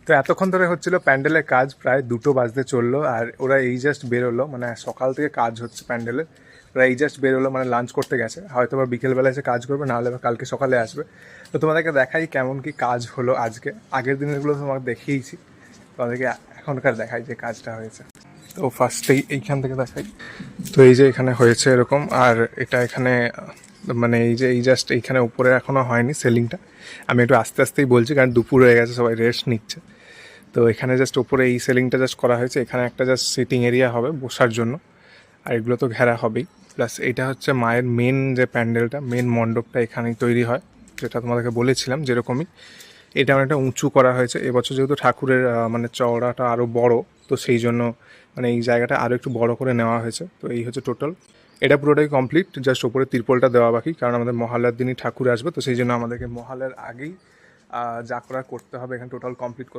তো এতক্ষণ ধরে হচ্ছিল প্যান্ডেলের কাজ, প্রায় 2টো বাজতে চললো, আর ওরা এই জাস্ট বেরোলো, মানে সকাল থেকে কাজ হচ্ছে প্যান্ডেলের। ওরা এই জাস্ট বেরোলো, মানে লাঞ্চ করতে গেছে, হয়তো বা বিকেলবেলা এসে কাজ করবে, নাহলে বা কালকে সকালে আসবে। তো তোমাদেরকে দেখাই কেমন কি কাজ হলো আজকে। আগের দিনেরগুলো তোমাকে দেখিয়েছি, তোমাদেরকে এখনকার দেখাই যে কাজটা হয়েছে। তো ফার্স্টেই এইখান থেকে দেখাই। তো এই যে এখানে হয়েছে এরকম, আর এটা এখানে মানে এই যে এই জাস্ট এইখানে উপরে এখনও হয়নি সেলিংটা। আমি একটু আস্তে আস্তেই বলছি, কারণ দুপুর হয়ে গেছে, সবাই রেস্ট নিচ্ছে। তো এখানে জাস্ট উপরে এই সেলিংটা জাস্ট করা হয়েছে, এখানে একটা জাস্ট সিটিং এরিয়া হবে বসার জন্য, আর এগুলো তো ঘেরা হবেই। প্লাস এটা হচ্ছে মায়ের মেন যে প্যান্ডেলটা, মেন মণ্ডপটা এখানেই তৈরি হয়, যেটা তোমাদেরকে বলেছিলাম যেরকমই। এটা অনেকটা উঁচু করা হয়েছে এবছর, যেহেতু ঠাকুরের মানে চওড়াটা আরও বড়, তো সেই জন্য মানে এই জায়গাটা আরও একটু বড় করে নেওয়া হয়েছে। তো এই হচ্ছে টোটাল, এটা পুরোটাই কমপ্লিট, জাস্ট ওপরে তিরপলটা দেওয়া বাকি, কারণ আমাদের মহালয়ার দিনই ঠাকুর আসবে, তো সেই জন্য আমাদেরকে মহালয়ার আগেই যা করা করতে হবে এখানে টোটাল কমপ্লিট